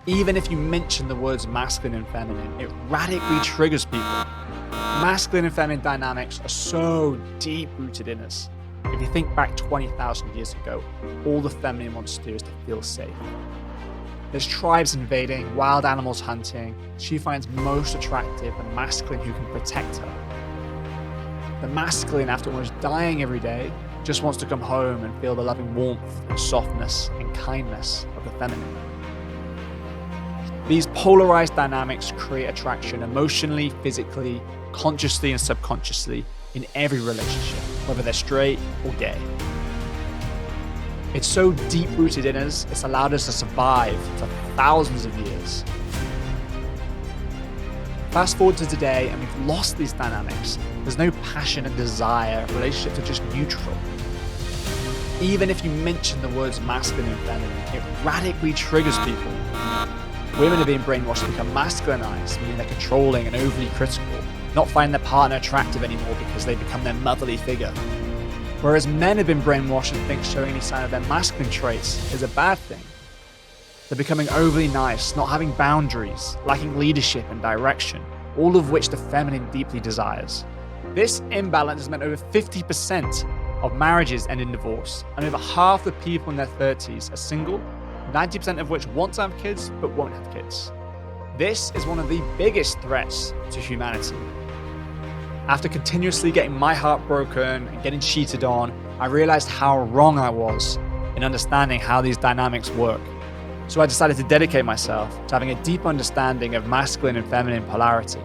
Even if you mention the words masculine and feminine, it radically triggers people. Masculine and feminine dynamics are so deep-rooted in us. If you think back 20,000 years ago, all the feminine wants to do is to feel safe. There's tribes invading, wild animals hunting. She finds most attractive the masculine who can protect her. The masculine, after almost dying every day, just wants to come home and feel the loving warmth and softness and kindness of the feminine. These polarized dynamics create attraction emotionally, physically, consciously, and subconsciously in every relationship, whether they're straight or gay. It's so deep-rooted in us, it's allowed us to survive for thousands of years. Fast forward to today, and we've lost these dynamics. There's no passion and desire, relationships are just neutral. Even if you mention the words masculine and feminine, it radically triggers people. Women are being brainwashed to become masculinized, meaning they're controlling and overly critical, not find their partner attractive anymore because they become their motherly figure. Whereas men have been brainwashed and think showing any sign of their masculine traits is a bad thing. They're becoming overly nice, not having boundaries, lacking leadership and direction, all of which the feminine deeply desires. This imbalance has meant over 50% of marriages end in divorce, and over half the people in their 30s are single, 90% of which want to have kids but won't have kids. This is one of the biggest threats to humanity. After continuously getting my heart broken and getting cheated on, I realized how wrong I was in understanding how these dynamics work. So I decided to dedicate myself to having a deep understanding of masculine and feminine polarity.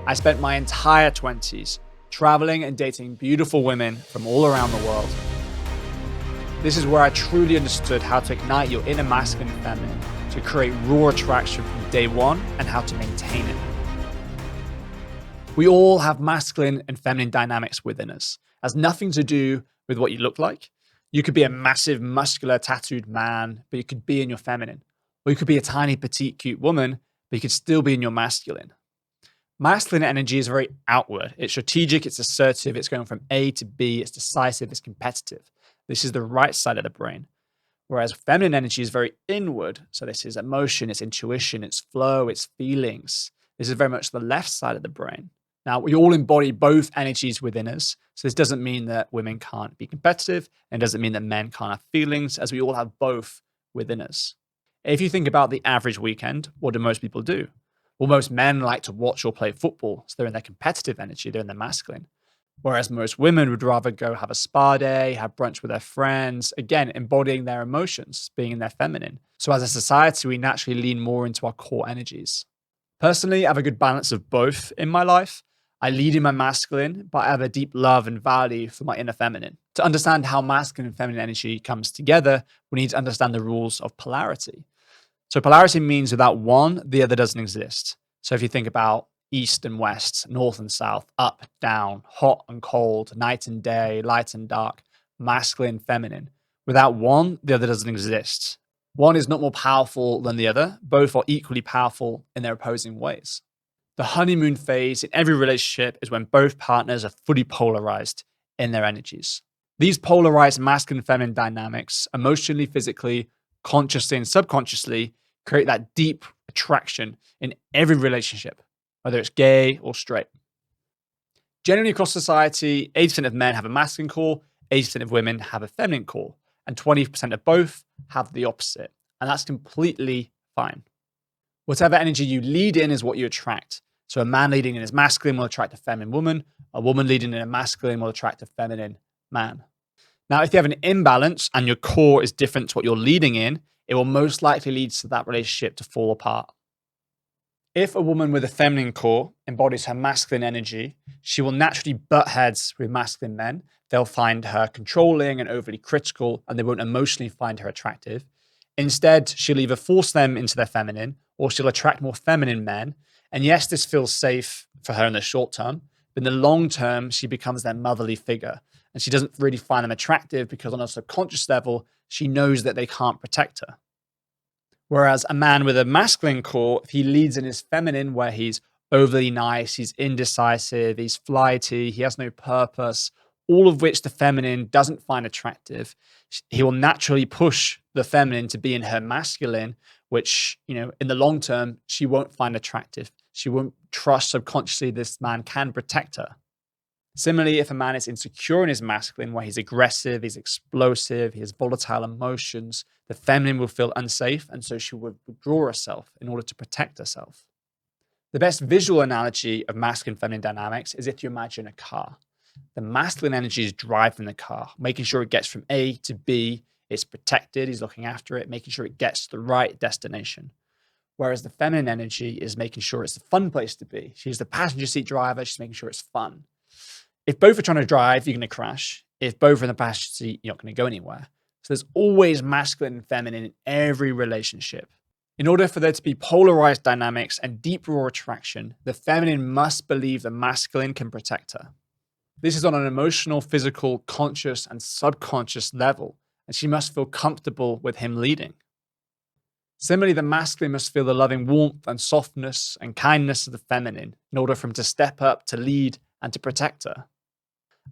I spent my entire 20s traveling and dating beautiful women from all around the world. This is where I truly understood how to ignite your inner masculine and feminine to create raw attraction from day one and how to maintain it. We all have masculine and feminine dynamics within us. It has nothing to do with what you look like. You could be a massive, muscular, tattooed man, but you could be in your feminine. Or you could be a tiny, petite, cute woman, but you could still be in your masculine. Masculine energy is very outward. It's strategic, it's assertive, it's going from A to B, it's decisive, it's competitive. This is the right side of the brain. Whereas feminine energy is very inward. So this is emotion, it's intuition, it's flow, it's feelings. This is very much the left side of the brain. Now, we all embody both energies within us. So this doesn't mean that women can't be competitive, and it doesn't mean that men can't have feelings, as we all have both within us. If you think about the average weekend, what do most people do? Well, most men like to watch or play football. So they're in their competitive energy, they're in their masculine. Whereas most women would rather go have a spa day, have brunch with their friends, again, embodying their emotions, being in their feminine. So as a society, we naturally lean more into our core energies. Personally, I have a good balance of both in my life. I lead in my masculine, but I have a deep love and value for my inner feminine. To understand how masculine and feminine energy comes together, we need to understand the rules of polarity. So polarity means without one, the other doesn't exist. So if you think about east and west, north and south, up, down, hot and cold, night and day, light and dark, masculine, feminine. Without one, the other doesn't exist. One is not more powerful than the other. Both are equally powerful in their opposing ways. The honeymoon phase in every relationship is when both partners are fully polarized in their energies. These polarized masculine and feminine dynamics, emotionally, physically, consciously, and subconsciously, create that deep attraction in every relationship, whether it's gay or straight. Generally across society, 80% of men have a masculine core, 80% of women have a feminine core, and 20% of both have the opposite. And that's completely fine. Whatever energy you lead in is what you attract. So a man leading in his masculine will attract a feminine woman. A woman leading in a masculine will attract a feminine man. Now, if you have an imbalance and your core is different to what you're leading in, it will most likely lead to that relationship to fall apart. If a woman with a feminine core embodies her masculine energy, she will naturally butt heads with masculine men. They'll find her controlling and overly critical, and they won't emotionally find her attractive. Instead, she'll either force them into their feminine, or she'll attract more feminine men. And yes, this feels safe for her in the short term, but in the long term, she becomes their motherly figure. And she doesn't really find them attractive because on a subconscious level, she knows that they can't protect her. Whereas a man with a masculine core, if he leads in his feminine, where he's overly nice, he's indecisive, he's flighty, he has no purpose, all of which the feminine doesn't find attractive, he will naturally push the feminine to be in her masculine, which, in the long term, she won't find attractive. She won't trust subconsciously this man can protect her. Similarly, if a man is insecure in his masculine, where he's aggressive, he's explosive, he has volatile emotions, the feminine will feel unsafe, and so she would withdraw herself in order to protect herself. The best visual analogy of masculine and feminine dynamics is if you imagine a car. The masculine energy is driving the car, making sure it gets from A to B. It's protected, he's looking after it, making sure it gets to the right destination. Whereas the feminine energy is making sure it's a fun place to be. She's the passenger seat driver, she's making sure it's fun. If both are trying to drive, you're going to crash. If both are in the passenger seat, you're not going to go anywhere. So there's always masculine and feminine in every relationship. In order for there to be polarized dynamics and deep raw attraction, the feminine must believe the masculine can protect her. This is on an emotional, physical, conscious, and subconscious level, and she must feel comfortable with him leading. Similarly, the masculine must feel the loving warmth and softness and kindness of the feminine in order for him to step up, to lead, and to protect her.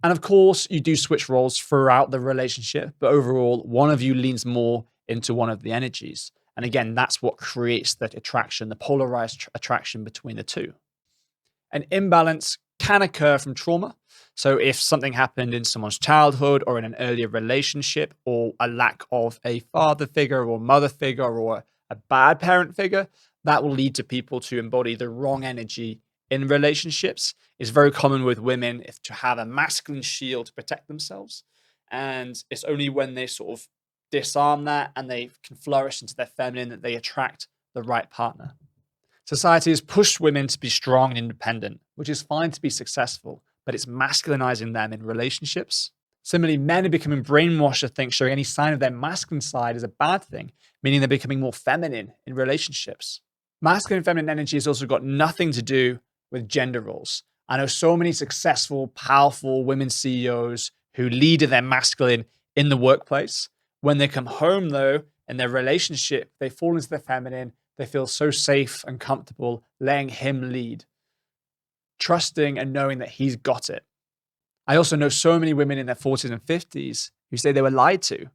And of course, you do switch roles throughout the relationship, but overall, one of you leans more into one of the energies. And again, that's what creates that attraction, the polarized attraction between the two. An imbalance can occur from trauma. So if something happened in someone's childhood or in an earlier relationship, or a lack of a father figure or mother figure or a bad parent figure, that will lead to people to embody the wrong energy in relationships. It's very common with women to have a masculine shield to protect themselves. And it's only when they sort of disarm that and they can flourish into their feminine that they attract the right partner. Society has pushed women to be strong and independent, which is fine to be successful, but it's masculinizing them in relationships. Similarly, men are becoming brainwashed to think showing any sign of their masculine side is a bad thing, meaning they're becoming more feminine in relationships. Masculine and feminine energy has also got nothing to do with gender roles. I know so many successful, powerful women CEOs who lead their masculine in the workplace. When they come home, though, in their relationship, they fall into their feminine. They feel so safe and comfortable letting him lead, trusting and knowing that he's got it. I also know so many women in their 40s and 50s who say they were lied to.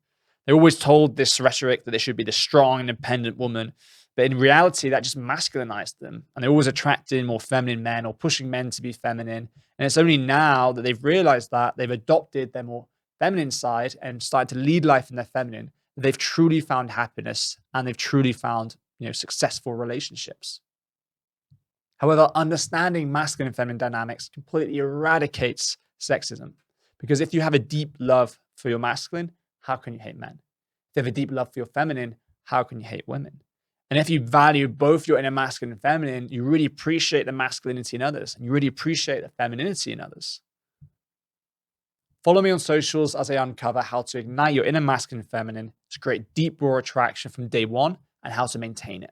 They're always told this rhetoric that they should be the strong, independent woman. But in reality, that just masculinized them. And they're always attracting more feminine men or pushing men to be feminine. And it's only now that they've realized that they've adopted their more feminine side and started to lead life in their feminine, that they've truly found happiness and they've truly found, successful relationships. However, understanding masculine and feminine dynamics completely eradicates sexism. Because if you have a deep love for your masculine, how can you hate men? If you have a deep love for your feminine, how can you hate women? And if you value both your inner masculine and feminine, you really appreciate the masculinity in others and you really appreciate the femininity in others. Follow me on socials as I uncover how to ignite your inner masculine and feminine to create deep raw attraction from day one and how to maintain it.